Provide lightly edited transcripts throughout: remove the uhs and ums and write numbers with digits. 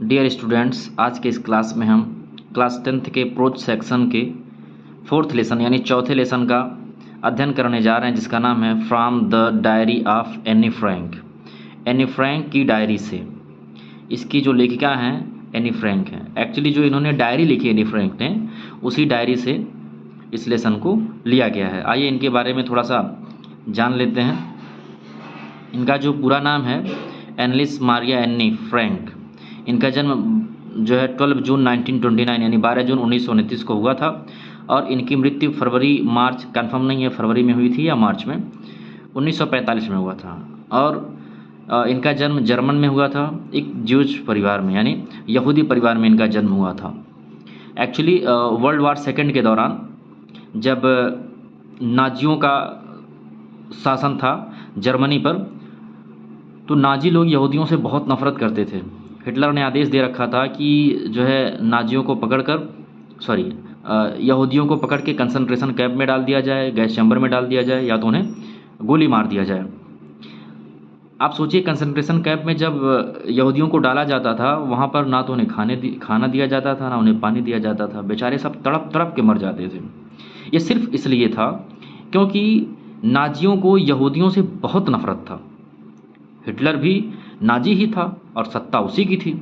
Dear students, आज के इस क्लास में हम क्लास 10th के प्रोज सेक्शन के फोर्थ लेसन यानी चौथे लेसन का अध्ययन करने जा रहे हैं, जिसका नाम है from the diary of Anne Frank. Anne Frank की डायरी से। इसकी जो लेखिका हैं एनी फ्रैंक हैं। एक्चुअली जो इन्होंने डायरी लिखी एनी फ्रैंक ने, उसी डायरी से इस लेसन को लिया गया है। आइए इनके बारे में थोड़ा सा जान लेते हैं। इनका जो पूरा नाम है एनलिस मारिया एनी फ्रैंक। इनका जन्म जो है 12 जून 1929 यानी 12 जून 1929 को हुआ था, और इनकी मृत्यु फरवरी मार्च कंफर्म नहीं है, फरवरी में हुई थी या मार्च में, 1945 में हुआ था। और इनका जन्म जर्मन में हुआ था, एक ज्यूज परिवार में यानी यहूदी परिवार में इनका जन्म हुआ था। एक्चुअली वर्ल्ड वार सेकेंड के दौरान जब नाजियों का शासन था जर्मनी पर, तो नाजी लोग यहूदियों से बहुत नफरत करते थे। हिटलर ने आदेश दे रखा था कि जो है नाजियों को यहूदियों को पकड़ के कंसंट्रेशन कैंप में डाल दिया जाए, गैस चैम्बर में डाल दिया जाए, या तो उन्हें गोली मार दिया जाए। आप सोचिए, कंसंट्रेशन कैंप में जब यहूदियों को डाला जाता था, वहाँ पर ना तो उन्हें खाना दिया जाता था, ना उन्हें पानी दिया जाता था। बेचारे सब तड़प तड़प के मर जाते थे। ये सिर्फ इसलिए था क्योंकि नाजियों को यहूदियों से बहुत नफरत था। हिटलर भी नाजी ही था और सत्ता उसी की थी।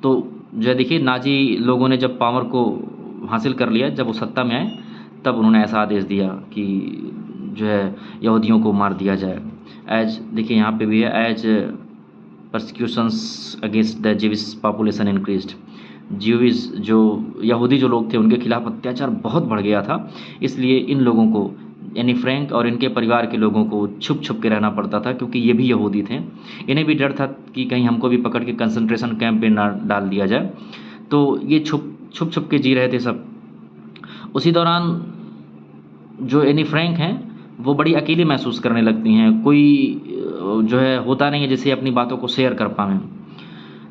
तो जो देखिए, नाजी लोगों ने जब पावर को हासिल कर लिया, जब वो सत्ता में आए, तब उन्होंने ऐसा आदेश दिया कि जो है यहूदियों को मार दिया जाए। एज देखिए यहाँ पे भी है, as persecutions against the Jewish population increased. Jewish जो यहूदी जो लोग थे, उनके खिलाफ अत्याचार बहुत बढ़ गया था। इसलिए इन लोगों को एनी फ्रैंक और इनके परिवार के लोगों को छुप छुप के रहना पड़ता था, क्योंकि ये भी यहूदी थे। इन्हें भी डर था कि कहीं हमको भी पकड़ के कंसंट्रेशन कैंप में ना डाल दिया जाए, तो ये छुप छुप के जी रहे थे सब। उसी दौरान जो एनी फ्रैंक हैं, वो बड़ी अकेली महसूस करने लगती हैं। कोई जो है होता नहीं है जिससे अपनी बातों को शेयर कर पाएँ।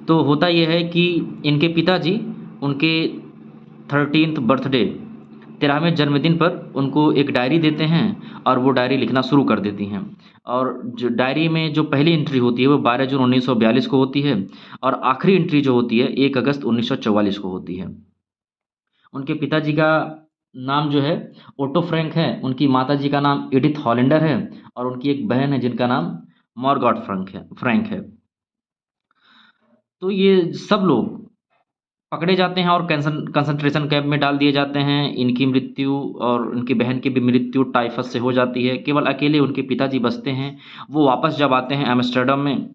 तो होता यह है कि इनके पिताजी उनके 13th बर्थडे 13वें जन्मदिन पर उनको एक डायरी देते हैं, और वो डायरी लिखना शुरू कर देती हैं। और जो डायरी में जो पहली एंट्री होती है वो 12 जून 1942 को होती है, और आखिरी एंट्री जो होती है 1 अगस्त 1944 को होती है। उनके पिताजी का नाम जो है ओटो फ्रैंक है, उनकी माताजी का नाम एडिथ हॉलैंडर है, और उनकी एक बहन है जिनका नाम मार्गॉट फ्रैंक है। तो ये सब लोग पकड़े जाते हैं और कंसंट्रेशन कैंप में डाल दिए जाते हैं। इनकी मृत्यु और उनकी बहन की भी मृत्यु टाइफस से हो जाती है। केवल अकेले उनके पिताजी बचते हैं। वो वापस जब आते हैं एम्स्टर्डम में,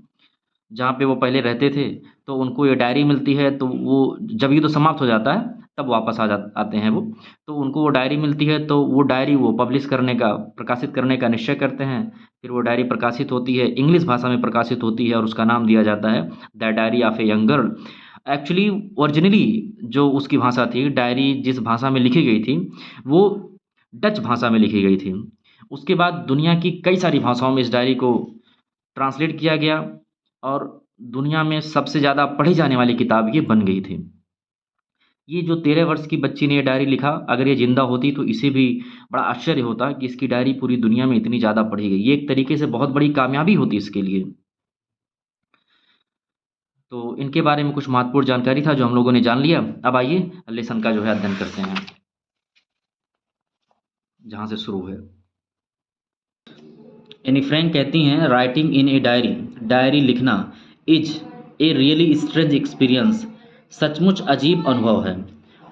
जहाँ पे वो पहले रहते थे, तो उनको ये डायरी मिलती है। तो वो जब युद्ध समाप्त हो जाता है तब वापस आते हैं वो। तो उनको वो डायरी मिलती है, तो वो डायरी वो प्रकाशित करने का निश्चय करते हैं। फिर वो डायरी प्रकाशित होती है, इंग्लिश भाषा में प्रकाशित होती है, और उसका नाम दिया जाता है the diary of a young girl. Actually originally जो उसकी भाषा थी, डायरी जिस भाषा में लिखी गई थी, वो डच भाषा में लिखी गई थी। उसके बाद दुनिया की कई सारी भाषाओं में इस डायरी को ट्रांसलेट किया गया, और दुनिया में सबसे ज़्यादा पढ़ी जाने वाली किताब ये बन गई थी। ये जो 13 वर्ष की बच्ची ने ये डायरी लिखा, अगर ये जिंदा होती तो इसे भी बड़ा आश्चर्य होता कि इसकी डायरी पूरी दुनिया में इतनी ज़्यादा पढ़ी गई। ये एक तरीके से बहुत बड़ी कामयाबी होती इसके लिए। तो इनके बारे में कुछ महत्वपूर्ण जानकारी था जो हम लोगों ने जान लिया। अब आइए लेसन का जो है अध्ययन करते हैं, जहाँ से शुरू है। एनी फ्रैंक कहती हैं, राइटिंग इन ए डायरी लिखना is a really strange experience. सचमुच अजीब अनुभव है।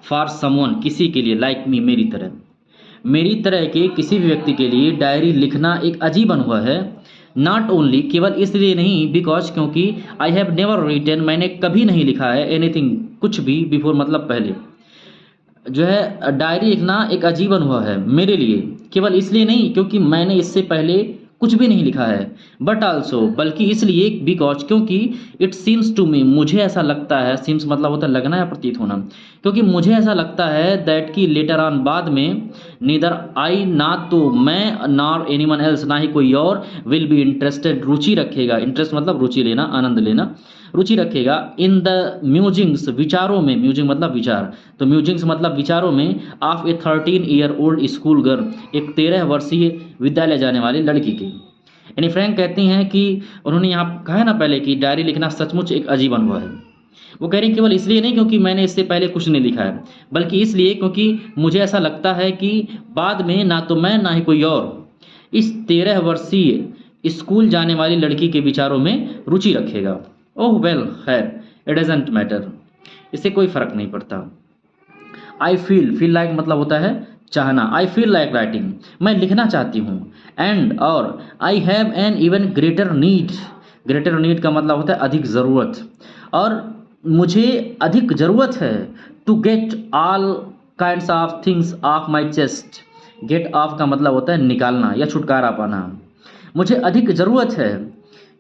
फॉर समवन, किसी के लिए, लाइक मी, मेरी तरह के किसी भी व्यक्ति के लिए डायरी लिखना एक अजीब अनुभव है। नॉट ओनली, केवल इसलिए नहीं, बिकॉज, क्योंकि आई हैव नेवर रिटन, मैंने कभी नहीं लिखा है, एनीथिंग, कुछ भी, बिफोर मतलब पहले। जो है डायरी लिखना एक अजीब अनुभव है मेरे लिए, केवल इसलिए नहीं क्योंकि मैंने इससे पहले कुछ भी नहीं लिखा है, बट आल्सो, बल्कि इसलिए, बिकॉज, क्योंकि इट सीम्स टू मी, मुझे ऐसा लगता है, सीम्स मतलब होता है लगना या प्रतीत होना, क्योंकि मुझे ऐसा लगता है दैट कि लेटर ऑन, बाद में, नीदर आई, ना तो मैं, नॉर एनीवन एल्स, ना ही कोई और, विल बी इंटरेस्टेड, रुचि रखेगा, इंटरेस्ट मतलब रुचि लेना, आनंद लेना, रुचि रखेगा, इन द म्यूजिंग्स, विचारों में, म्यूजिंग मतलब विचार, तो म्यूजिंग्स मतलब विचारों में, of A 13 year old school girl, एक 13 वर्षीय विद्यालय जाने वाली लड़की की। एनी फ्रैंक कहती हैं कि उन्होंने यहाँ कहा है ना पहले कि डायरी लिखना सचमुच एक अजीब अनुभव है। वो कह रही केवल इसलिए नहीं क्योंकि मैंने इससे पहले कुछ नहीं लिखा है, बल्कि इसलिए क्योंकि मुझे ऐसा लगता है कि बाद में ना तो मैं ना ही कोई और इस 13 वर्षीय स्कूल जाने वाली लड़की के विचारों में रुचि रखेगा। ओह वेल, खैर, इट डजंट मैटर, इससे कोई फर्क नहीं पड़ता। आई फील लाइक मतलब होता है चाहना। आई फील लाइक राइटिंग, मैं लिखना चाहती हूँ। एंड और I have an even greater need, greater need का मतलब होता है अधिक ज़रूरत, और मुझे अधिक ज़रूरत है to get all kinds of things of my chest. Get off का मतलब होता है निकालना या छुटकारा पाना। मुझे अधिक ज़रूरत है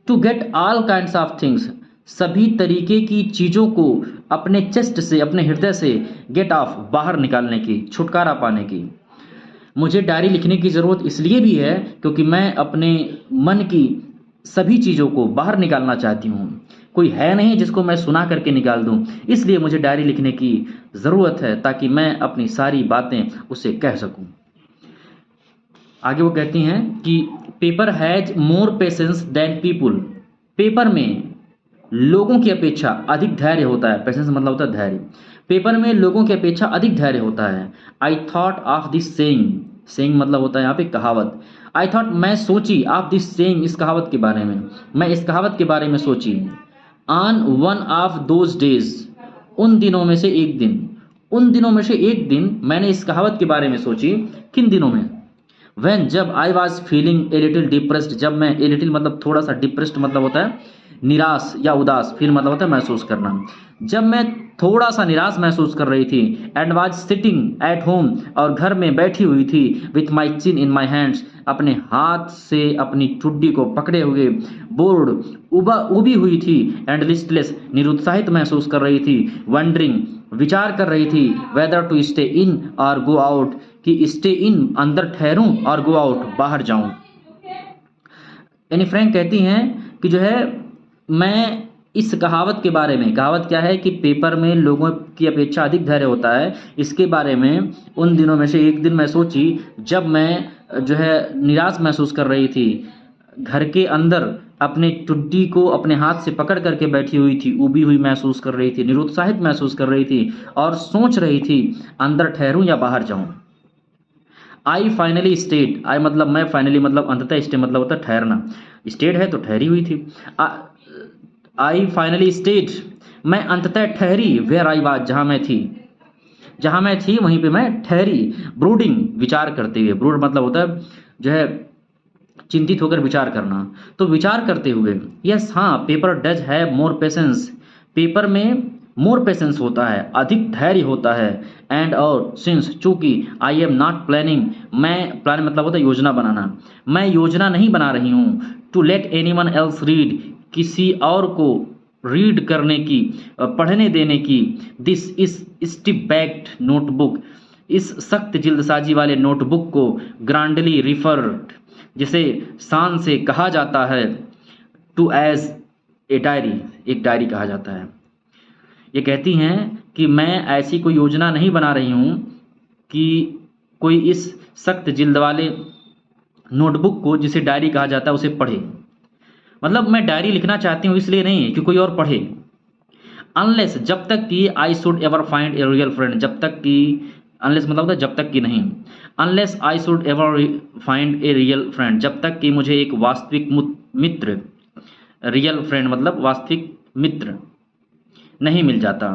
to get all kinds of things, सभी तरीके की चीज़ों को अपने चेस्ट से, अपने हृदय से गेट ऑफ, बाहर निकालने की, छुटकारा पाने की। मुझे डायरी लिखने की ज़रूरत इसलिए भी है क्योंकि मैं अपने मन की सभी चीज़ों को बाहर निकालना चाहती हूँ। कोई है नहीं जिसको मैं सुना करके निकाल दूँ, इसलिए मुझे डायरी लिखने की ज़रूरत है ताकि मैं अपनी सारी बातें उसे कह सकूँ। आगे वो कहती हैं कि paper has more patience than people, paper में लोगों की अपेक्षा अधिक धैर्य होता है। पेशेंस मतलब होता है धैर्य। पेपर में लोगों की अपेक्षा अधिक धैर्य होता है। I thought of this saying, saying मतलब होता है यहाँ पे कहावत। आई थॉट, मैं सोची, ऑफ दिस सेइंग, इस कहावत के बारे में, मैं इस कहावत के बारे में सोची। On one of those days, उन दिनों में से एक दिन, उन दिनों में से एक दिन मैंने इस कहावत के बारे में सोची। किन दिनों में? When, जब I was feeling a little depressed, जब मैं, ए लिटिल मतलब थोड़ा सा, डिप्रेस्ड मतलब होता है निराश या उदास, फील मतलब होता है महसूस करना। जब मैं थोड़ा सा निराश महसूस कर रही थी। And was sitting at home, और घर में बैठी हुई थी। With my chin in my hands, अपने हाथ से अपनी ठुड्डी को पकड़े हुए। बोर्ड, उबी हुई थी। एंड लिस्टलेस, निरुत्साहित महसूस कर रही थी। वंडरिंग, विचार कर रही थी। वेदर टू स्टे इन और गो आउट, कि स्टे इन अंदर ठहरूं और गो आउट बाहर जाऊं। एनी फ्रैंक कहती हैं कि जो है, मैं इस कहावत के बारे में, कहावत क्या है कि पेपर में लोगों की अपेक्षा अधिक धैर्य होता है, इसके बारे में उन दिनों में से एक दिन मैं सोची जब मैं जो है निराश महसूस कर रही थी। घर के अंदर अपने टुड्डी को अपने हाथ से पकड़ करके बैठी हुई थी, उबी हुई महसूस कर रही थी, निरुत्साहित महसूस कर रही थी और सोच रही थी अंदर ठहरूं या बाहर जाऊं। आई फाइनली स्टेड, आई मतलब मैं, फाइनली मतलब अंततः, स्टे मतलब होता है ठहरना। स्टेड है तो ठहरी हुई थी। आई फाइनली स्टेड, मैं अंततः ठहरी। वेयर आई वाज, जहाँ मैं थी, जहाँ मैं थी वहीं पे मैं ठहरी। ब्रूडिंग, विचार करते हुए, ब्रूड मतलब होता है जो है चिंतित होकर विचार करना, तो विचार करते हुए। यस, हाँ, paper does have more patience, paper में मोर पेशेंस होता है, अधिक धैर्य होता है। एंड और सिंस, चूंकि आई एम नॉट प्लानिंग, मैं, प्लान मतलब होता है योजना बनाना, मैं योजना नहीं बना रही हूँ। To let anyone else read, किसी और को रीड करने की, पढ़ने देने की। दिस इस स्टिप बैक्ड नोटबुक, इस सख्त जिल्दसाजी वाले नोटबुक को। ग्रांडली रिफर्ड, जिसे शान से कहा जाता है, टू एज ए डायरी, एक डायरी कहा जाता है। ये कहती हैं कि मैं ऐसी कोई योजना नहीं बना रही हूँ कि कोई इस सख्त जिल्द वाले नोटबुक को, जिसे डायरी कहा जाता है, उसे पढ़े। मतलब मैं डायरी लिखना चाहती हूँ इसलिए नहीं कि कोई और पढ़े। अनलेस, जब तक कि I should ever find a real friend, जब तक कि, अनलेस मतलब होता है जब तक कि नहीं। Unless I should ever find a real friend, जब तक कि मुझे एक वास्तविक मित्र, रियल फ्रेंड मतलब वास्तविक मित्र, नहीं मिल जाता।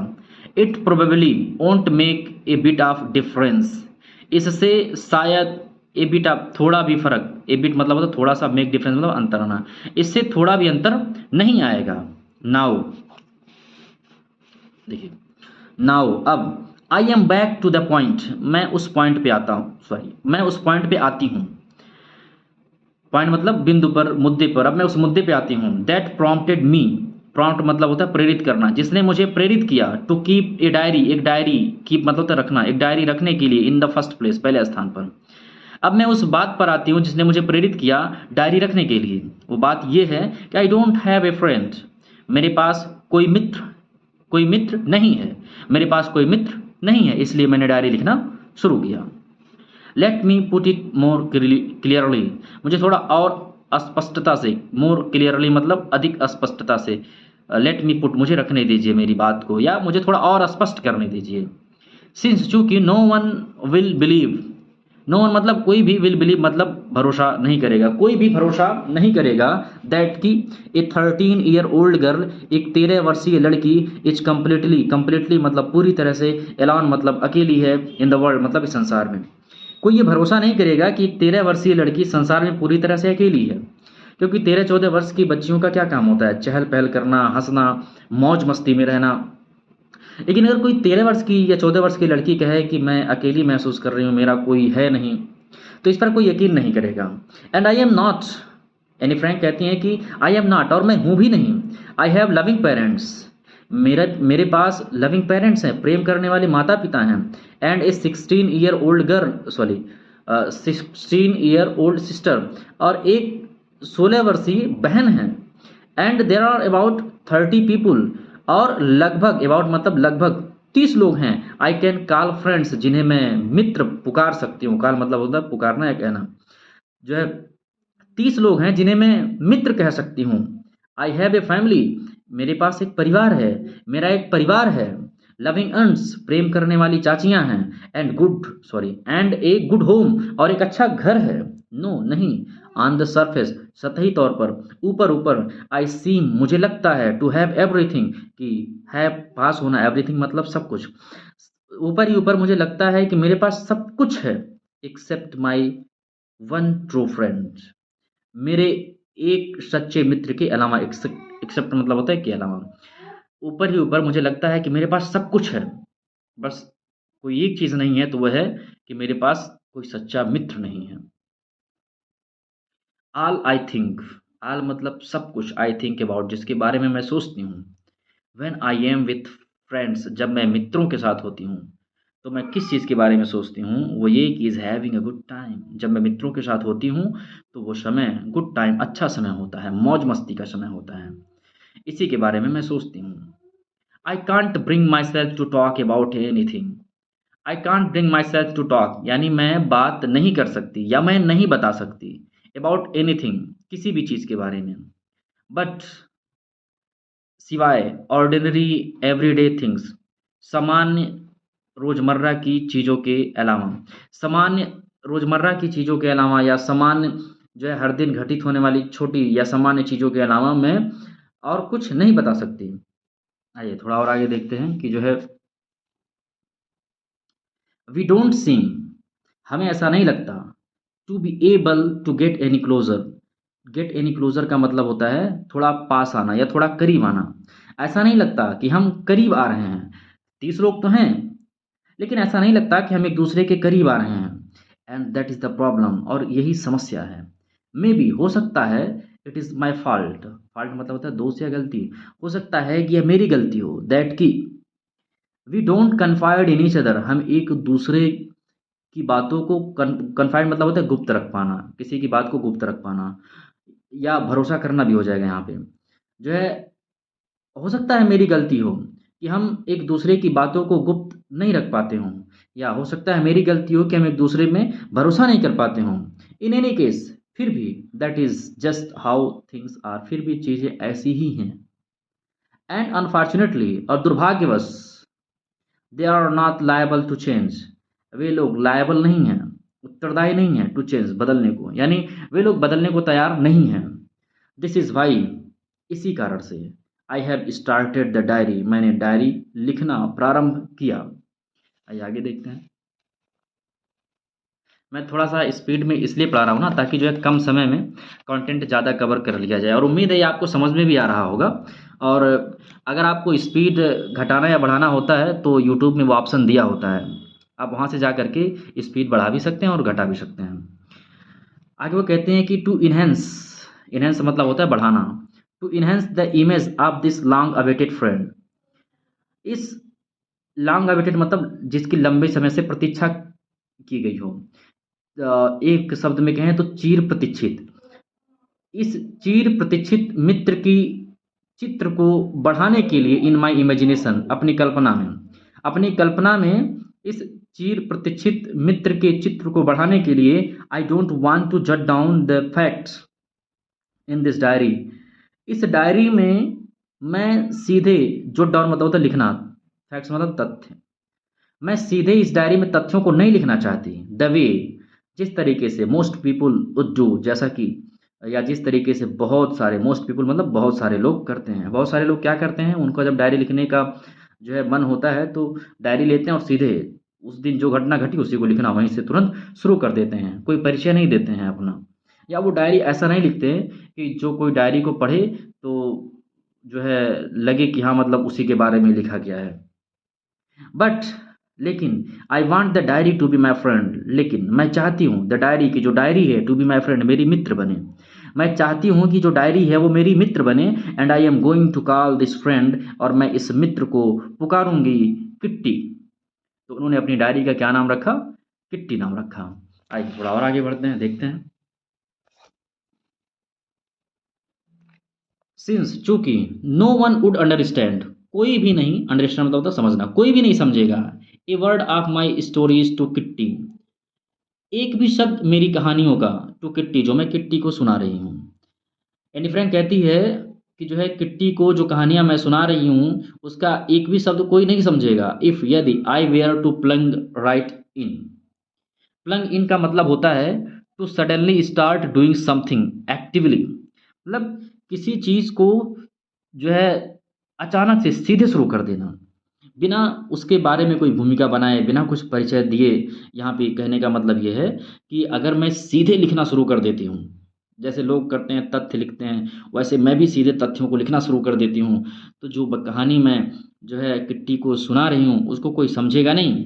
It probably won't make a bit of difference, इससे शायद ए बिट ऑफ, थोड़ा भी फर्क, ए बिट मतलब होता थोड़ा सा, मेक डिफरेंस मतलब अंतर आना, इससे थोड़ा भी अंतर नहीं आएगा। नाउ देखिए, नाउ अब, I am back to the point, मैं उस पॉइंट पे आता हूँ, सॉरी, मैं उस पॉइंट पे आती हूँ। पॉइंट मतलब बिंदु पर, मुद्दे पर, अब मैं उस मुद्दे पे आती हूँ। दैट प्रॉम्प्टेड मी, प्रॉम्प्ट मतलब होता है प्रेरित करना, जिसने मुझे प्रेरित किया। टू कीप ए डायरी, एक डायरी, कीप मतलब होता है रखना, एक डायरी रखने के लिए। इन द फर्स्ट प्लेस, पहले स्थान पर। अब मैं उस बात पर आती हूँ जिसने मुझे प्रेरित किया डायरी रखने के लिए। वो बात ये है कि I don't have a friend, मेरे पास कोई मित्र नहीं है, मेरे पास कोई मित्र नहीं है, इसलिए मैंने डायरी लिखना शुरू किया। Let me put it more clearly, मुझे थोड़ा और स्पष्टता से, मोर क्लियरली मतलब अधिक स्पष्टता से, लेट मी पुट, मुझे रखने दीजिए मेरी बात को, या मुझे थोड़ा और स्पष्ट करने दीजिए। सिंस, चूंकि no one will believe, no one मतलब कोई भी, विल बिलीव मतलब भरोसा नहीं करेगा, कोई भी भरोसा नहीं करेगा, दैट की ए 13 ईयर ओल्ड गर्ल, एक 13 वर्षीय लड़की, इज कम्प्लीटली, कम्प्लीटली मतलब पूरी तरह से, एलॉन मतलब अकेली है, इन द वर्ल्ड मतलब इस संसार में। कोई ये भरोसा नहीं करेगा कि 13 वर्षीय लड़की संसार में पूरी तरह से अकेली है, क्योंकि 13-14 वर्ष की बच्चियों का क्या काम होता है, चहल पहल करना, हंसना, मौज मस्ती में रहना। लेकिन अगर कोई 13 वर्ष की या 14 वर्ष की लड़की कहे कि मैं अकेली महसूस कर रही हूँ, मेरा कोई है नहीं, तो इस पर कोई यकीन नहीं करेगा। And I am not, Anne Frank कहती हैं कि आई एम नॉट, और मैं हूँ भी नहीं, आई हैव लविंग पेरेंट्स, मेरे पास लविंग पेरेंट्स हैं, प्रेम करने वाले माता पिता हैं, and a 16 year old girl, sorry 16 year old sister, और एक 16 वर्षीय बहन है, and there are about 30 people, और लगभग, अबाउट मतलब लगभग 30 लोग हैं, आई कैन कॉल फ्रेंड्स, जिन्हें मैं मित्र पुकार सकती हूँ, कॉल मतलब होता है पुकारना या कहना, जो है 30 लोग हैं जिन्हें मैं मित्र कह सकती हूँ। आई हैव ए फैमिली, मेरे पास एक परिवार है, मेरा एक परिवार है, लविंग अंट्स, प्रेम करने वाली चाचियां हैं, एंड ए गुड होम, और एक अच्छा घर है। नो नहीं, ऑन द सरफेस, सतही तौर पर, ऊपर ऊपर, आई सीम, मुझे लगता है, टू हैव एवरीथिंग, कि है पास होना, एवरीथिंग मतलब सब कुछ, ऊपर ही ऊपर मुझे लगता है कि मेरे पास सब कुछ है, except my one true friend, मेरे एक सच्चे मित्र के अलावा, एक्सेप्ट मतलब होता है के अलावा, ऊपर ही ऊपर मुझे लगता है कि मेरे पास सब कुछ है, बस कोई एक चीज़ नहीं है, तो वह है कि मेरे पास कोई सच्चा मित्र नहीं है। ऑल आई थिंक, ऑल मतलब सब कुछ, आई थिंक अबाउट, जिसके बारे में मैं सोचती हूँ, when I am with friends, जब मैं मित्रों के साथ होती हूँ, तो मैं किस चीज़ के बारे में सोचती हूँ, वो ये कि is having a good time, जब मैं मित्रों के साथ होती हूँ तो वो समय गुड टाइम, अच्छा समय होता है, मौज मस्ती का समय होता है, इसी के बारे में मैं सोचती हूँ। I can't bring myself to talk about anything, I can't bring myself to talk, यानी मैं बात नहीं कर सकती या मैं नहीं बता सकती, अबाउट एनीथिंग, किसी भी चीज़ के बारे में, बट सिवाय ऑर्डिनरी एवरीडे थिंग्स, सामान्य रोजमर्रा की चीज़ों के अलावा, सामान्य रोजमर्रा की चीज़ों के अलावा, या सामान्य जो है हर दिन घटित होने वाली छोटी या सामान्य चीज़ों के अलावा मैं और कुछ नहीं बता सकती। आइए थोड़ा और आगे देखते हैं कि जो है, वी डोंट सीम, हमें ऐसा नहीं लगता, to be able to get any closure, get any closure का मतलब होता है थोड़ा पास आना या थोड़ा करीब आना, ऐसा नहीं लगता कि हम करीब आ रहे हैं, 30 लोग तो हैं, लेकिन ऐसा नहीं लगता कि हम एक दूसरे के करीब आ रहे हैं, and that is the problem, और यही समस्या है। मे बी, हो सकता है, it is my fault, fault मतलब होता है दोष या गलती, हो सकता है कि यह मेरी गलती हो, दैट की we don't confide in each other, हम एक दूसरे की बातों को, कन्फाइड मतलब होता है गुप्त रख पाना, किसी की बात को गुप्त रख पाना, या भरोसा करना भी हो जाएगा यहाँ पे, जो है हो सकता है मेरी गलती हो कि हम एक दूसरे की बातों को गुप्त नहीं रख पाते हों, या हो सकता है मेरी गलती हो कि हम एक दूसरे में भरोसा नहीं कर पाते हों, इन एनी केस, फिर भी, that is just how things are, फिर भी चीज़ें ऐसी ही हैं, एंड अनफॉर्चुनेटली, और दुर्भाग्यवश, they are not liable to change, वे लोग लायबल नहीं हैं, उत्तरदायी नहीं हैं, टू चेंज बदलने को, यानी वे लोग बदलने को तैयार नहीं हैं। दिस इज़ वाई, इसी कारण से, I have started the diary, मैंने डायरी लिखना प्रारंभ किया। आइए आगे देखते हैं। मैं थोड़ा सा स्पीड में इसलिए पढ़ा रहा हूँ ना, ताकि जो है कम समय में कंटेंट ज़्यादा कवर कर लिया जाए, और उम्मीद है ये आपको समझ में भी आ रहा होगा। और अगर आपको स्पीड घटाना या बढ़ाना होता है तो यूट्यूब में वो ऑप्शन दिया होता है, आप वहाँ से जा करके स्पीड बढ़ा भी सकते हैं और घटा भी सकते हैं। आगे वो कहते हैं कि टू इन्हेंस, इन्हेंस मतलब होता है बढ़ाना, to enhance the image of this long awaited friend, इस लॉन्ग अवेटेड मतलब जिसकी लंबे समय से प्रतीक्षा की गई हो, एक शब्द में कहें तो चीर प्रतीक्षित, इस चीर प्रतीक्षित मित्र की चित्र को बढ़ाने के लिए, इन माई इमेजिनेशन, अपनी कल्पना में इस चीर प्रतीक्षित मित्र के चित्र को बढ़ाने के लिए, I don't want to jot down the facts in this diary, इस डायरी में मैं सीधे, जो डॉन मतलब होता है लिखना, फैक्ट्स मतलब तथ्य, मैं सीधे इस डायरी में तथ्यों को नहीं लिखना चाहती। द वे, जिस तरीके से मोस्ट पीपुल वुड डू, जैसा कि या जिस तरीके से बहुत सारे, मोस्ट पीपुल मतलब बहुत सारे लोग करते हैं। बहुत सारे लोग क्या करते हैं, उनको जब डायरी लिखने का जो है मन होता है तो डायरी लेते हैं और सीधे उस दिन जो घटना घटी उसी को लिखना वहीं से तुरंत शुरू कर देते हैं, कोई परिचय नहीं देते हैं अपना। या वो डायरी ऐसा नहीं लिखते हैं कि जो कोई डायरी को पढ़े तो जो है लगे कि हाँ मतलब उसी के बारे में लिखा गया है। बट लेकिन I want the diary to be my friend, लेकिन मैं चाहती हूँ द डायरी की जो डायरी है टू बी माई फ्रेंड, मेरी मित्र बने। मैं चाहती हूँ कि जो डायरी है वो मेरी मित्र बने। And I am going to call this friend, और मैं इस मित्र को पुकारूंगी किट्टी। तो उन्होंने अपनी डायरी का क्या नाम रखा, किट्टी नाम रखा। आइए थोड़ा और आगे बढ़ते हैं, देखते हैं। सिंस, चूंकि नो वन वुड अंडरस्टैंड, कोई भी नहीं, अंडरस्टैंड मतलब होता है समझना, कोई भी नहीं समझेगा, a word of my stories to Kitty, एक भी शब्द मेरी कहानियों का, टू किट्टी, जो मैं किट्टी को सुना रही हूँ। एनी फ्रैंक कहती है कि जो है किट्टी को जो कहानियां मैं सुना रही हूँ उसका एक भी शब्द कोई नहीं समझेगा, इफ यदि I were to plunge right in. Plunge in का मतलब होता है to suddenly start doing something actively, मतलब किसी चीज को जो है अचानक से सीधे शुरू कर देना, बिना उसके बारे में कोई भूमिका बनाए, बिना कुछ परिचय दिए। यहाँ पे कहने का मतलब ये है कि अगर मैं सीधे लिखना शुरू कर देती हूँ, जैसे लोग करते हैं तथ्य लिखते हैं, वैसे मैं भी सीधे तथ्यों को लिखना शुरू कर देती हूँ, तो जो कहानी मैं जो है किट्टी को सुना रही हूँ उसको कोई समझेगा नहीं।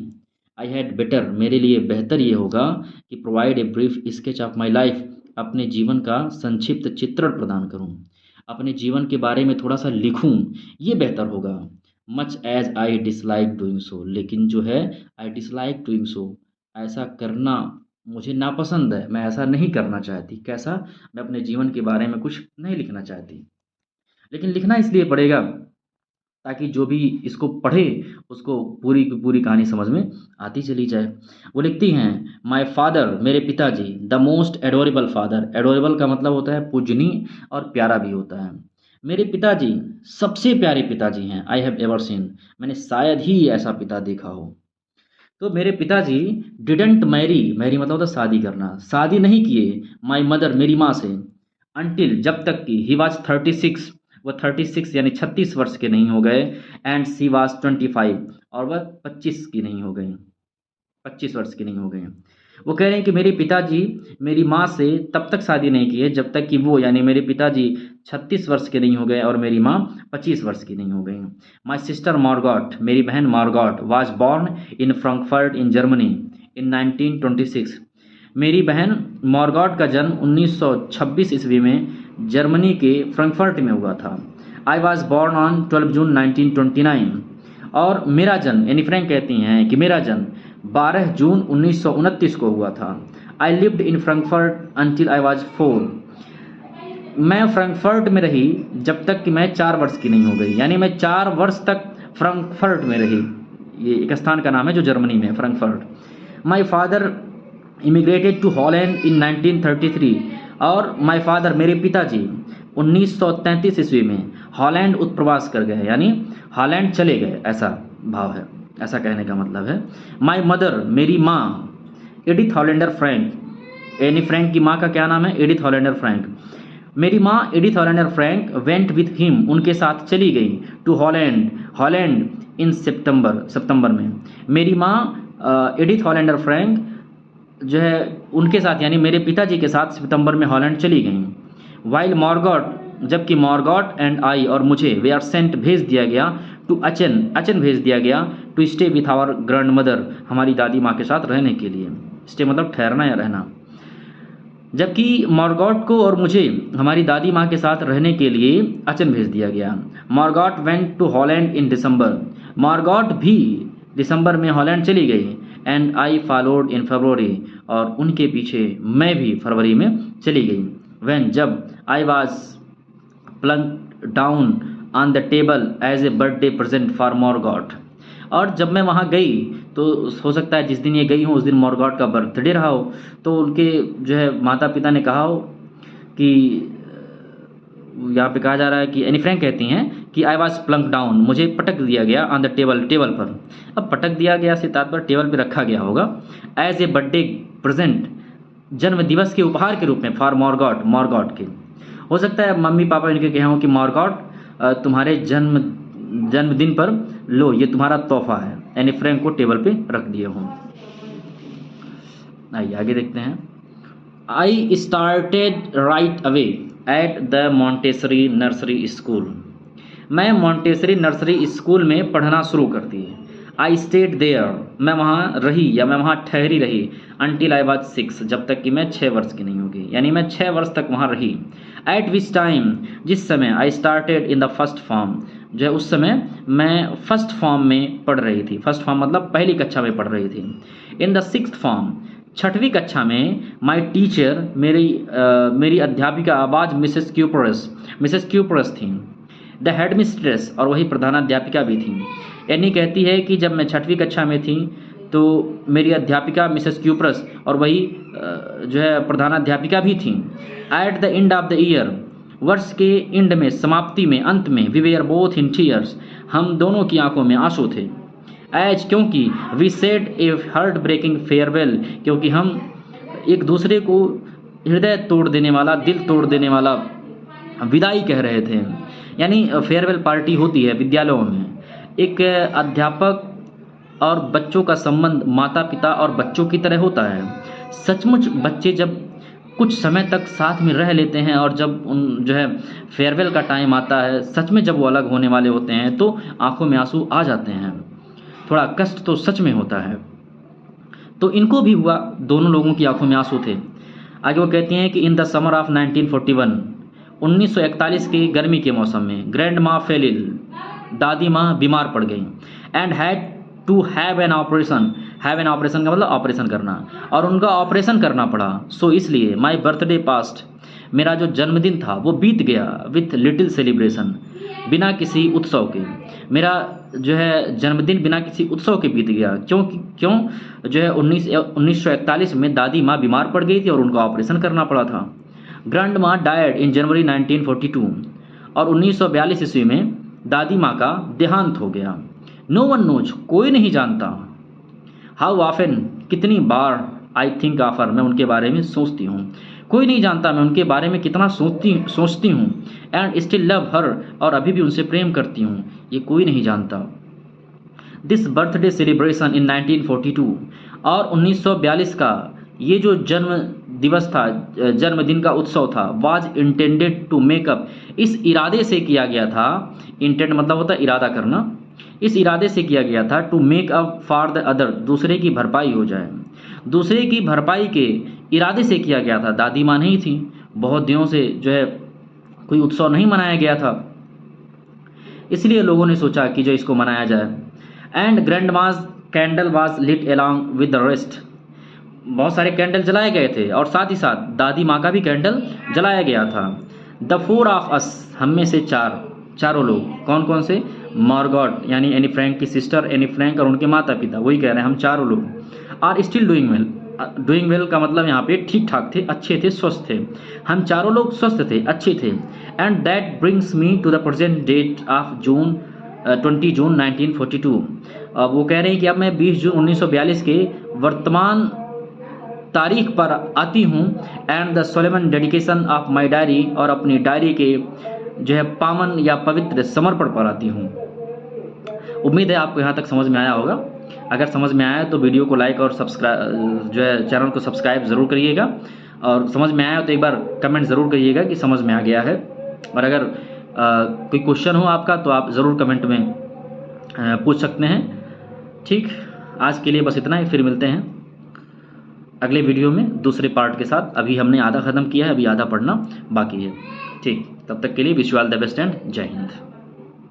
आई हैड बेटर, मेरे लिए बेहतर ये होगा कि provide a brief sketch of my life, अपने जीवन का संक्षिप्त चित्रण प्रदान करूँ, अपने जीवन के बारे में थोड़ा सा लिखूँ, ये बेहतर होगा। Much as I dislike doing so, लेकिन जो है आई डिसलाइक डूइंग सो, ऐसा करना मुझे नापसंद है, मैं ऐसा नहीं करना चाहती। कैसा, मैं अपने जीवन के बारे में कुछ नहीं लिखना चाहती, लेकिन लिखना इसलिए पड़ेगा ताकि जो भी इसको पढ़े उसको पूरी की पूरी कहानी समझ में आती चली जाए। वो लिखती हैं, माय फादर, मेरे पिताजी, the most adorable father, adorable का मतलब होता है पूजनीय और प्यारा भी होता है। मेरे पिताजी सबसे प्यारे पिताजी हैं, आई हैव एवर सीन, मैंने शायद ही ऐसा पिता देखा हो। तो मेरे पिताजी डिडंट मैरी, मैरी मतलब होता है शादी करना, शादी नहीं किए, माई मदर, मेरी माँ से, अनटिल, जब तक कि ही वॉज 36, वो 36 यानी 36 वर्ष के नहीं हो गए, एंड सी वॉज 25, और वह 25 की नहीं हो गई, 25 वर्ष की नहीं हो गई। वो कह रहे हैं कि मेरे पिताजी मेरी माँ से तब तक शादी नहीं की है जब तक कि वो यानी मेरे पिताजी 36 वर्ष के नहीं हो गए और मेरी माँ 25 वर्ष की नहीं हो गई। माई सिस्टर मार्गॉट, मेरी बहन Margot, was born in Frankfurt in Germany in 1926, मेरी बहन मार्गॉट का जन्म 1926 ईस्वी में जर्मनी के फ्रैंकफर्ट में हुआ था। आई वॉज बॉर्न ऑन 12 जून 1929, और मेरा जन्म, एनी फ्रैंक कहती हैं कि मेरा जन्म 12 जून 1929 को हुआ था। I lived in Frankfurt until I was 4, मैं फ्रैंकफर्ट में रही जब तक कि मैं 4 वर्ष की नहीं हो गई, यानी मैं 4 वर्ष तक फ्रैंकफर्ट में रही। ये एक स्थान का नाम है जो जर्मनी में है, Frankfurt. My father immigrated to Holland in 1933, और माई फादर, मेरे पिताजी 1933 ईस्वी में हॉलैंड उत्प्रवास कर गए, यानी हॉलैंड चले गए, ऐसा भाव है, ऐसा कहने का मतलब है। माई मदर, मेरी माँ, Edith Hollander Frank, Anne Frank की माँ का क्या नाम है, एडिथ हॉलैंडर फ्रैंक, मेरी माँ Edith Hollander Frank went with him, उनके साथ चली गई, टू हॉलैंड, हॉलैंड इन सितंबर में। मेरी माँ एडिथ हॉलैंडर फ्रैंक जो है उनके साथ यानी मेरे पिताजी के साथ सितंबर में हॉलैंड चली गई। वाइल मॉर्गॉट, जबकि मॉर्गॉट एंड आई, और मुझे, वे आर सेंट, भेज दिया गया, टू अचन, अचन भेज दिया गया, to stay with our grandmother, हमारी दादी माँ के साथ रहने के लिए। स्टे मतलब ठहरना या रहना। जबकि मॉर्गॉट को और मुझे हमारी दादी माँ के साथ रहने के लिए अचन भेज दिया गया। मॉर्गॉट वेंट टू हॉलैंड इन दिसंबर, मॉर्गॉट भी दिसंबर में हॉलैंड चली गई। एंड आई फॉलोड इन फरवरी, और उनके पीछे मैं भी फरवरी में चली गई। व्हेन, जब, I was plunked down on the table as a birthday present for Margot, और जब मैं वहाँ गई तो हो सकता है जिस दिन ये गई हूँ उस दिन मॉर्गॉट का बर्थडे रहा हो, तो उनके जो है माता पिता ने कहा हो कि यहाँ पे कहा जा रहा है कि एनी फ्रैंक कहती हैं कि आई वॉज प्लंक डाउन, मुझे पटक दिया गया ऑन द टेबल पर। अब पटक दिया गया से तात्पर्य टेबल पे रखा गया होगा। एज ए बर्थडे प्रेजेंट, जन्म दिवस के उपहार के रूप में, फॉर मॉर्गॉट के। हो सकता है मम्मी पापा इनके कहे हों कि मॉर्गॉट तुम्हारे जन्मदिन पर लो ये तुम्हारा तोहफा है, एनी फ्रैंक को टेबल पे रख दिए हों। आइए आगे देखते हैं। I started right away at the Montessori nursery school, मैं मॉन्टेसरी नर्सरी स्कूल में पढ़ना शुरू कर दी। आई स्टेड देयर, मैं वहाँ रही या मैं वहाँ ठहरी रही, अंटिल आई वॉज 6, जब तक कि मैं 6 वर्ष की नहीं होगी, यानी मैं 6 वर्ष तक वहाँ रही। एट विच टाइम, जिस समय, I started in the first form, जो है उस समय मैं फर्स्ट फॉर्म में पढ़ रही थी। फर्स्ट फॉर्म मतलब पहली कक्षा में पढ़ रही थी। इन द 6th फॉर्म, 6वीं कक्षा में, माई टीचर, मेरी अध्यापिका आवाज मिसेस क्यूपरस थी। द हेड मिस्ट्रेस, और वही प्रधानाध्यापिका भी थी। एनी कहती है कि जब मैं 6वीं कक्षा में थी तो मेरी अध्यापिका मिसेस क्यूपरस और वही जो है प्रधानाध्यापिका भी थी। At the end of the year, वर्ष के एंड में, समाप्ति में, अंत में, we were both in tears, हम दोनों की आंखों में आंसू थे। एज, क्योंकि, we said a heartbreaking farewell, क्योंकि हम एक दूसरे को हृदय तोड़ देने वाला, दिल तोड़ देने वाला विदाई कह रहे थे। यानी फेयरवेल पार्टी होती है विद्यालयों में। एक अध्यापक और बच्चों का संबंध माता पिता और बच्चों की तरह होता है। सचमुच बच्चे जब कुछ समय तक साथ में रह लेते हैं और जब उन जो है फेयरवेल का टाइम आता है, सच में जब वो अलग होने वाले होते हैं तो आंखों में आंसू आ जाते हैं। थोड़ा कष्ट तो सच में होता है। तो इनको भी हुआ, दोनों लोगों की आंखों में आंसू थे। आगे वो कहती हैं कि इन द समर ऑफ 1941, 1941 के गर्मी के मौसम में, ग्रैंड माँ फेल इल, दादी माँ बीमार पड़ गई। And had to have an operation, have an operation का मतलब ऑपरेशन करना, और उनका ऑपरेशन करना पड़ा। सो इसलिए माई बर्थडे पास्ट, मेरा जो जन्मदिन था वो बीत गया विथ लिटिल सेलिब्रेशन, बिना किसी उत्सव के। मेरा जो है जन्मदिन बिना किसी उत्सव के बीत गया। क्यों जो है 1941 में दादी माँ बीमार पड़ गई थी और उनका ऑपरेशन करना पड़ा था। ग्रैंड माँ डायड इन जनवरी 1942, और 1942 ईस्वी में दादी माँ का देहांत हो गया। नो वन नोज, कोई नहीं जानता। हाउ ऑफन, कितनी बार, आई थिंक ऑफर, मैं उनके बारे में सोचती हूँ। कोई नहीं जानता मैं उनके बारे में कितना सोचती हूँ। एंड स्टिल लव हर, और अभी भी उनसे प्रेम करती हूँ, ये कोई नहीं जानता। दिस बर्थडे सेलिब्रेशन इन 1942, और 1942 का ये जो जन्म दिवस था, जन्मदिन का उत्सव था, वाज इंटेंडेड टू मेकअप, इस इरादे से किया गया था। इंटेंड मतलब होता है इरादा करना। इस इरादे से किया गया था to make up for the other, दूसरे की भरपाई हो जाए। दूसरे की भरपाई के इरादे से किया गया था। दादी माँ नहीं थी, बहुत दिनों से जो है कोई उत्सव नहीं मनाया गया था, इसलिए लोगों ने सोचा कि जो इसको मनाया जाए। And grandma's candle was lit along with the rest, बहुत सारे कैंडल जलाए गए थे और साथ ही साथ दादी माँ का भी कैंडल जलाया गया था। द 4 ऑफ अस, हम में से चारों लोग, कौन कौन से, मॉर्गॉट यानी एनी फ्रैंक की सिस्टर एनी फ्रैंक और उनके माता पिता, वही कह रहे हैं हम चारों लोग, are still doing well. Doing well का मतलब यहाँ पे ठीक ठाक थे, अच्छे थे, स्वस्थ थे। हम चारों लोग स्वस्थ थे, अच्छे थे। And that brings me to the present date of 20 June 1942। अब वो कह रहे हैं कि अब मैं 20 जून 1942 के वर्तमान तारीख पर आती हूँ। And the solemn dedication of my diary, और अपनी डायरी के जो है पावन या पवित्र समर्पण पर आती हूँ। उम्मीद है आपको यहाँ तक समझ में आया होगा। अगर समझ में आया तो वीडियो को लाइक और सब्सक्राइब जो है चैनल को सब्सक्राइब ज़रूर करिएगा, और समझ में आया तो एक बार कमेंट ज़रूर करिएगा कि समझ में आ गया है। और अगर कोई क्वेश्चन हो आपका तो आप ज़रूर कमेंट में पूछ सकते हैं। ठीक, आज के लिए बस इतना ही, फिर मिलते हैं अगले वीडियो में दूसरे पार्ट के साथ। अभी हमने आधा ख़त्म किया है, अभी आधा पढ़ना बाकी है। ठीक, तब तक के लिए wish you all the best and जय हिंद।